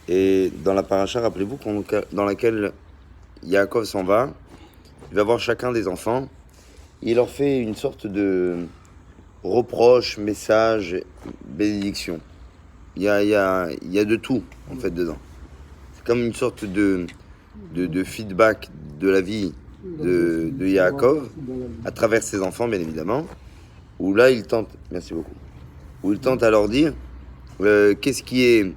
Et dans la paracha, rappelez-vous, dans laquelle Yaakov s'en va, il va voir chacun des enfants, il leur fait une sorte de reproche, message, bénédiction. Il y a de tout, en fait, dedans. C'est comme une sorte de feedback de la vie de Yaakov, à travers ses enfants, bien évidemment, où là, il tente, merci beaucoup, où il tente à leur dire qu'est-ce qui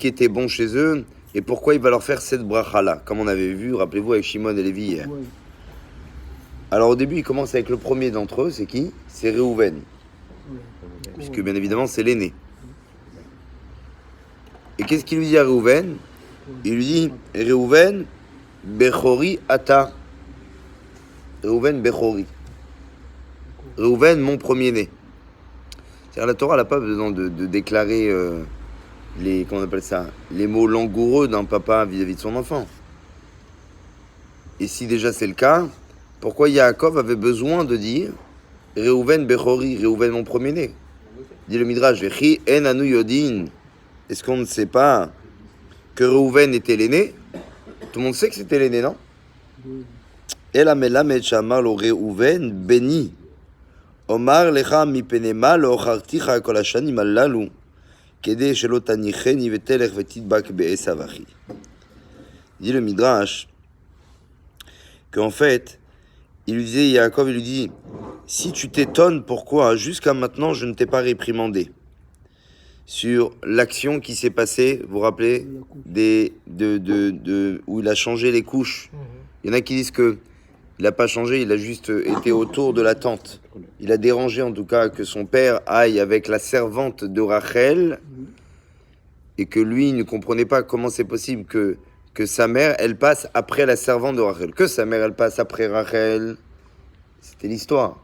était bon chez eux et pourquoi il va leur faire cette bracha-là, comme on avait vu, rappelez-vous, avec Shimon et Lévi hier. Ouais. Alors au début, il commence avec le premier d'entre eux, c'est qui? C'est Réhouven. Ouais. Puisque bien évidemment, c'est l'aîné. Et qu'est-ce qu'il lui dit à Réhouven? Il lui dit, Réhouven, Bechori Ata. Réhouven, Bechori. Réhouven, mon premier-né. C'est-à-dire la Torah n'a pas besoin de déclarer comment on appelle ça, les mots langoureux d'un papa vis-à-vis de son enfant. Et si déjà c'est le cas, pourquoi Yaakov avait besoin de dire Réhouven Bechori, Réhouven mon premier-né? Dit le Midrash, Vechi en anu yodin. Est-ce qu'on ne sait pas que Réhouven était l'aîné? Tout le monde sait que c'était l'aîné, non? Ela melamed shamar lo Réhouven beni. Omar lecha mipenema lo ocharticha kol hashanim halalu. Dit le Midrash qu'en fait, il lui disait, Yaakov, il lui dit, si tu t'étonnes pourquoi jusqu'à maintenant je ne t'ai pas réprimandé sur l'action qui s'est passée, vous vous rappelez, où il a changé les couches. Il y en a qui disent que il n'a pas changé, il a juste été autour de la tente. Il a dérangé en tout cas que son père aille avec la servante de Rachel et que lui il ne comprenait pas comment c'est possible que sa mère, elle passe après la servante de Rachel. Que sa mère, elle passe après Rachel, c'était l'histoire.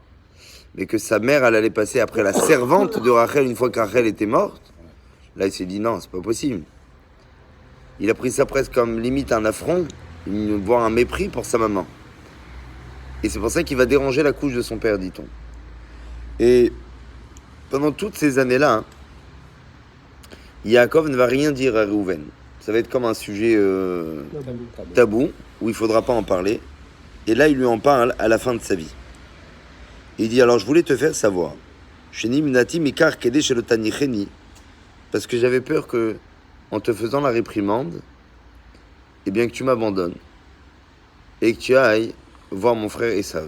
Mais que sa mère, elle allait passer après la servante de Rachel une fois que Rachel était morte, là il s'est dit non, c'est pas possible. Il a pris ça presque comme limite un affront, voire un mépris pour sa maman. Et c'est pour ça qu'il va déranger la couche de son père, dit-on. Et pendant toutes ces années-là, Yaakov ne va rien dire à Réhouven. Ça va être comme un sujet tabou, où il ne faudra pas en parler. Et là, il lui en parle à la fin de sa vie. Et il dit, alors je voulais te faire savoir, parce que j'avais peur que, en te faisant la réprimande, eh bien que tu m'abandonnes et que tu ailles voir mon frère Esav.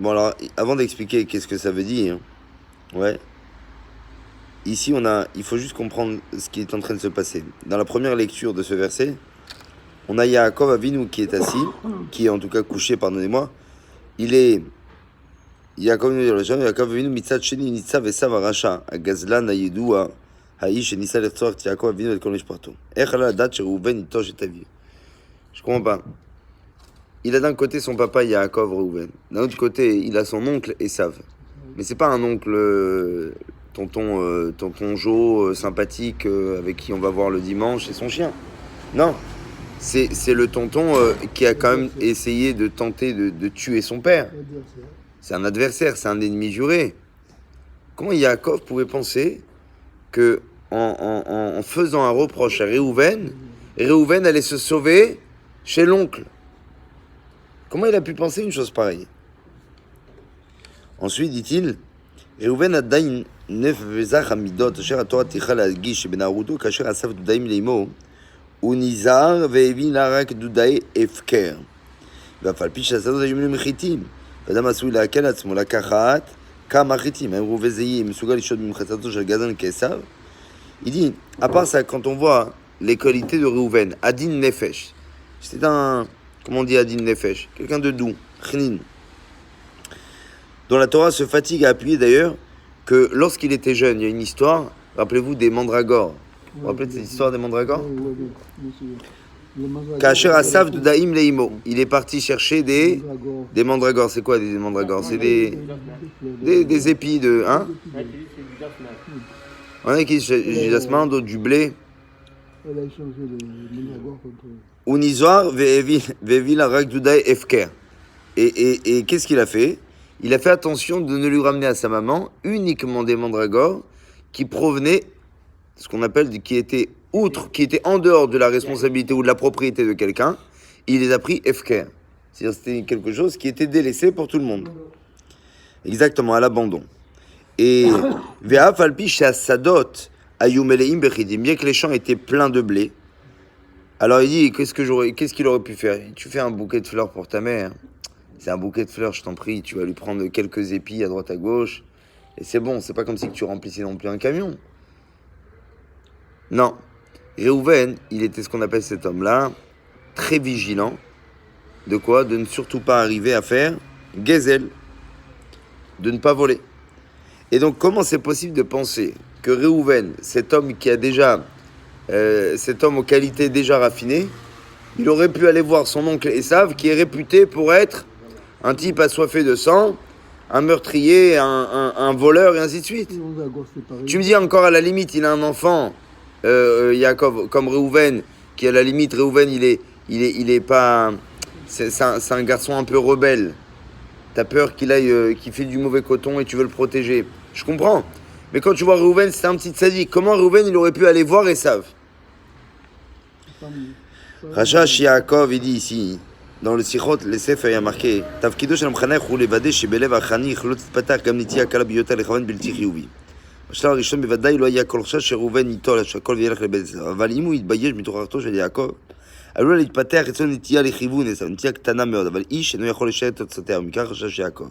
Bon alors, avant d'expliquer qu'est-ce que ça veut dire, ouais, ici il faut juste comprendre ce qui est en train de se passer. Dans la première lecture de ce verset, on a Yaakov Avinu qui est assis, qui est en tout cas couché, pardonnez-moi. Il est Yaakov Avinu mitzad sheni nitzav Esav harasha agazlan hayedua ha'ish shenisa lertzorach Yaakov Avinu et kol mishpato. Ech ala ladat sheReuven itosh et aviv. Je comprends pas. Il a d'un côté son papa Yaakov Réhouven, d'un autre côté il a son oncle Esav. Mais c'est pas un oncle tonton Joe sympathique avec qui on va voir le dimanche et son chien. Non, c'est le tonton qui a quand même essayé de tenter de tuer son père. C'est un adversaire, c'est un ennemi juré. Comment Yaakov pouvait penser que en faisant un reproche à Réhouven allait se sauver chez l'oncle? Comment il a pu penser une chose pareille? Ensuite, dit-il, Réhouven adayin nef vezach hamidot asher haTorah ticha להדגיש שבנערותו כאשר אסף דודאים לאמו הוא נזהר והביא לה רק דודאי הפקר ואף על פי שהשדות היו מלאים חיטים ואדם עשוי להקל עצמו לקחת כמה חיטים האם ראובן זה יהיה מסוגל לשהות במחצתו של גזל כעשיו? Il dit, à part ça, quand on voit les qualités de Réhouven, Adin Nefesh, c'est un, comment on dit Adin Nefesh, quelqu'un de doux, Chnin, dont la Torah se fatigue à appuyer d'ailleurs que lorsqu'il était jeune, il y a une histoire, rappelez-vous des mandragores. Vous vous rappelez de cette histoire des mandragores? Kacher Asaf Dudaim Leimo. Il est parti chercher des mandragores. C'est quoi des mandragores? C'est des épis de. Hein? On a qui du jasmin, d'autres du blé. Unizor vevi la rak Dudaï Efker. Et qu'est-ce qu'il a fait? Il a fait attention de ne lui ramener à sa maman uniquement des mandragores qui provenait, ce qu'on appelle, qui était qui était en dehors de la responsabilité ou de la propriété de quelqu'un, il les a pris efker. C'est-à-dire c'était quelque chose qui était délaissé pour tout le monde. Exactement, à l'abandon. Et Ve'af alpi she'asadot ayu meleim bechidim, bien que les champs étaient pleins de blé. Alors il dit, qu'est-ce qu'il aurait pu faire? Tu fais un bouquet de fleurs pour ta mère. C'est un bouquet de fleurs, je t'en prie. Tu vas lui prendre quelques épis à droite à gauche. Et c'est bon, c'est pas comme si tu remplissais non plus un camion. Non. Réhouven, il était ce qu'on appelle cet homme-là, très vigilant. De quoi? De ne surtout pas arriver à faire gezel. De ne pas voler. Et donc, comment c'est possible de penser que Réhouven, cet homme qui a déjà, cet homme aux qualités déjà raffinées, il aurait pu aller voir son oncle Esav, qui est réputé pour être un type assoiffé de sang, un meurtrier, un voleur, et ainsi de suite. Tu me dis encore, à la limite, il a un enfant, Yaakov, comme Réhouven, qui à la limite, Réhouven, il est pas... C'est un garçon un peu rebelle. T'as peur qu'il fait du mauvais coton et tu veux le protéger. Je comprends. Mais quand tu vois Réhouven, c'est un petit tzaddik. Comment Réhouven, il aurait pu aller voir Esav? Rachash Yaakov, il dit ici, dans le Sichot, le Sefer, il y a marqué Tafkido shel המחנך הוא לוודא שבלב החניך לא תתפתח גם נטייה קלה ביותר לכוון בלתי חיובי. בשלב הראשון בוודאי לא היה כל חשש שראובן ייטול שהכל וילך לבית עשיו, אבל אם הוא יתבייש מתוכחתו של יעקב, עלול להתפתח אצלו נטייה לכיוון עשיו, נטייה קטנה מאוד, אבל איש אינו יכול לשרת את תוצאותיה, ומכך חשש יעקב.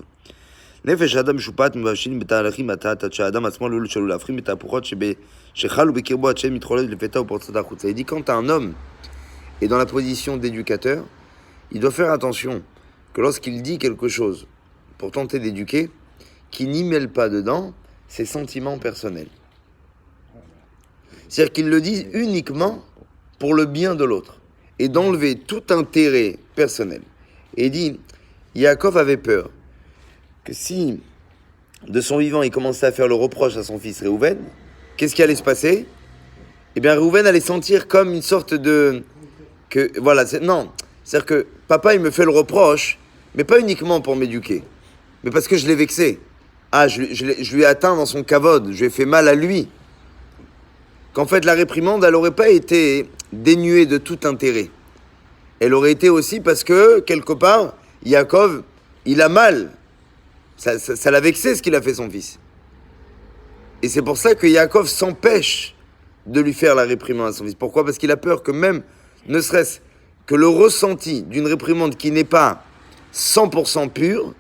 נפש האדם משופעת מבשלים בתהליכים מהתעת עד שהאדם עצמו עלול שלו להבחין בתהפוכות שחלו בקרבו עד שהן מתחוללות לפתע ופורצות החוצה. Il dit quand un homme est dans la position d'éducateur, il doit faire attention que lorsqu'il dit quelque chose pour tenter d'éduquer, qu'il n'y mêle pas dedans ses sentiments personnels. C'est-à-dire qu'il le dit uniquement pour le bien de l'autre et d'enlever tout intérêt personnel. Et il dit, Yaakov avait peur que si, de son vivant, il commençait à faire le reproche à son fils Réhouven, qu'est-ce qui allait se passer? Eh bien, Réhouven allait sentir comme une sorte de... C'est-à-dire que papa, il me fait le reproche, mais pas uniquement pour m'éduquer, mais parce que je l'ai vexé. Ah, je lui ai atteint dans son kavod, je lui ai fait mal à lui. Qu'en fait, la réprimande, elle n'aurait pas été dénuée de tout intérêt. Elle aurait été aussi parce que, quelque part, Yaakov, il a mal. Ça l'a vexé ce qu'il a fait son fils. Et c'est pour ça que Yaakov s'empêche de lui faire la réprimande à son fils. Pourquoi? Parce qu'il a peur que même, ne serait-ce que le ressenti d'une réprimande qui n'est pas 100% pure,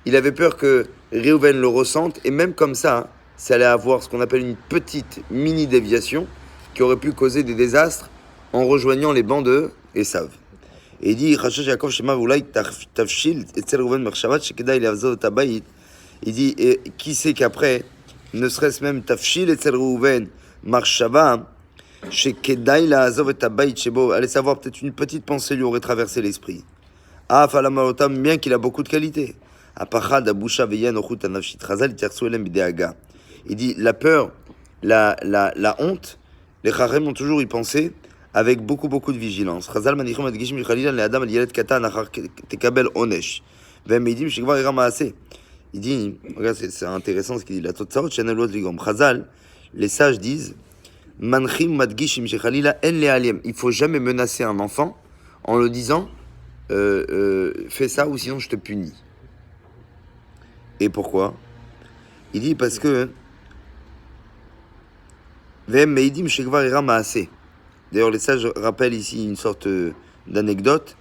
il avait peur que Réhouven le ressente, et même comme ça allait avoir ce qu'on appelle une petite mini-déviation qui aurait pu causer des désastres en rejoignant les bancs de Esav. Et il dit, il dit, et qui sait qu'après, ne serait-ce même tafshil etzel Réhouven marshava, allez savoir, peut-être une petite pensée lui aurait traversé l'esprit. Bien qu'il a beaucoup de qualités. Il dit, la peur, la honte, les Chachamim ont toujours y pensé avec beaucoup de vigilance. Il dit, regarde, c'est intéressant ce qu'il dit. La Totsarot, Chazal, les sages disent, il ne faut jamais menacer un enfant en le disant fais ça ou sinon je te punis. Et pourquoi? Il dit parce que d'ailleurs les sages rappellent ici une sorte d'anecdote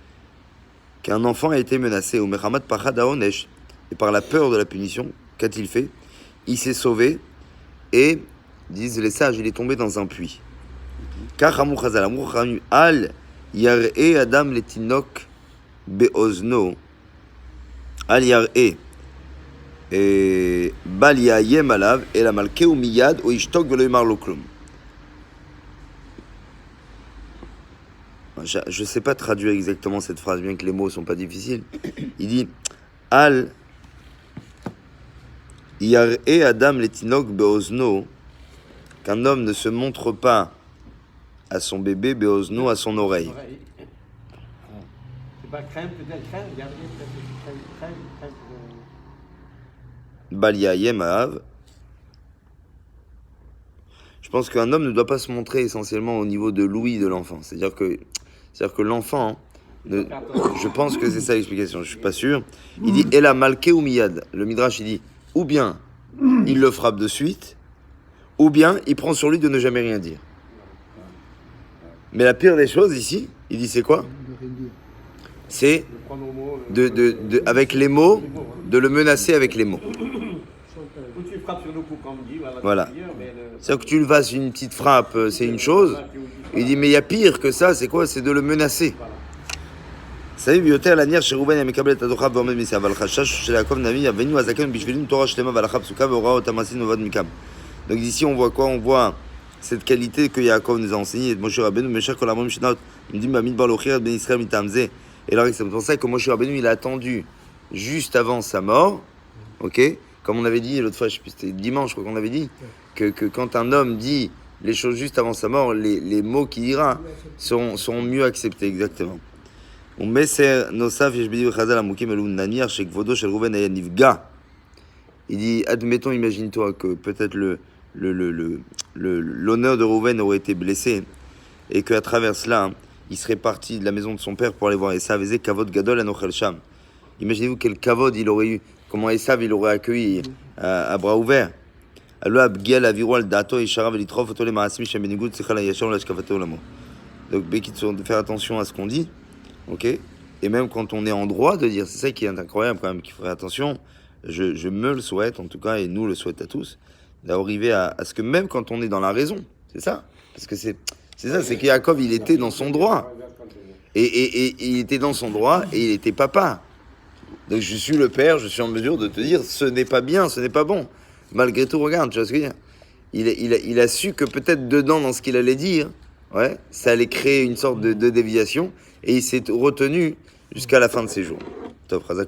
qu'un enfant a été menacé au Mechamat Pachad Haonesh, et par la peur de la punition, qu'a-t-il fait? Il s'est sauvé et, disent les sages, il est tombé dans un puits. Car al yar'e adam letinok beozno al yar'e bal yayem alav el amalkeu miyad ou ishtok velo yimar lo klum. Je ne sais pas traduire exactement cette phrase, bien que les mots ne sont pas difficiles. Il dit al yar'e adam letinok beozno, qu'un homme ne se montre pas à son bébé, beozno, à son oreille. C'est pas crème, peut-être crème, regardez, crème. Bal yayem alav pense qu'un homme ne doit pas se montrer essentiellement au niveau de l'ouïe de l'enfant. C'est-à-dire que l'enfant, je pense que c'est ça l'explication, je suis pas sûr. Il dit Ela malke ou miyad. Le Midrash, il dit ou bien il le frappe de suite, ou bien il prend sur lui de ne jamais rien dire. Mais la pire des choses ici, il dit c'est quoi? C'est avec les mots, de le menacer avec les mots. Ou tu frappes sur le cou, comme dit. Voilà. C'est-à-dire que tu le fasses une petite frappe, c'est une chose. Il dit mais il y a pire que ça, c'est quoi? C'est de le menacer. סביב יותר להניח שראובן היה מקבל את הדוחה ועומד מסיה, אבל חשש של יעקב נביא יבנו הזקן בשבילנו תורה שלמה והלכה פסוקה והוראה אותה מעשית נובעת מכם. Donc ici on voit quoi? On voit cette qualité que Yaakov nous a enseignée et Moshe Rabbeinu Meshach kol amrim shnot il dit bamidbar lochir ben Israël mitam ze. Et alors c'est pour ça que Moshe Rabbeinu il a attendu juste avant sa mort, ok? Comme on avait dit l'autre fois, je sais plus, c'était dimanche, je crois qu'on avait dit que quand un homme dit les choses juste avant sa mort, les mots qu'il dira sont mieux acceptés exactement. ומסר נוסף יש בדיוק חז"ל עמוקים אלו נניח שכבודו של ראובן היה נפגע. Il dit, admettons, imagine-toi que peut-être l'honneur de Rouven aurait été blessé et qu'à travers cela, il serait parti de la maison de son père pour aller voir Esav. Et kavod gadol anochel sham. Imaginez-vous quel kavod il aurait eu, comment Esav il aurait accueilli à bras ouverts. Alors abgiel aviru al dato ishara velitrof oto le maasim shem benigut tzechal hayashar lashkafate olamo. Donc bekitsour, de faire attention à ce qu'on dit. Ok, et même quand on est en droit de dire, c'est ça qui est incroyable quand même, qu'il faut faire attention, je me le souhaite en tout cas, et nous le souhaitons à tous, d'arriver à ce que même quand on est dans la raison, c'est ça, parce que c'est ça, c'est que Yaakov il était dans son droit, et il était dans son droit, et il était papa, donc je suis le père, je suis en mesure de te dire, ce n'est pas bien, ce n'est pas bon, malgré tout, regarde, tu vois ce que je veux dire, il a su que peut-être dedans, dans ce qu'il allait dire, ouais, ça allait créer une sorte de déviation, et il s'est retenu jusqu'à la fin de ses jours. Top, Razak.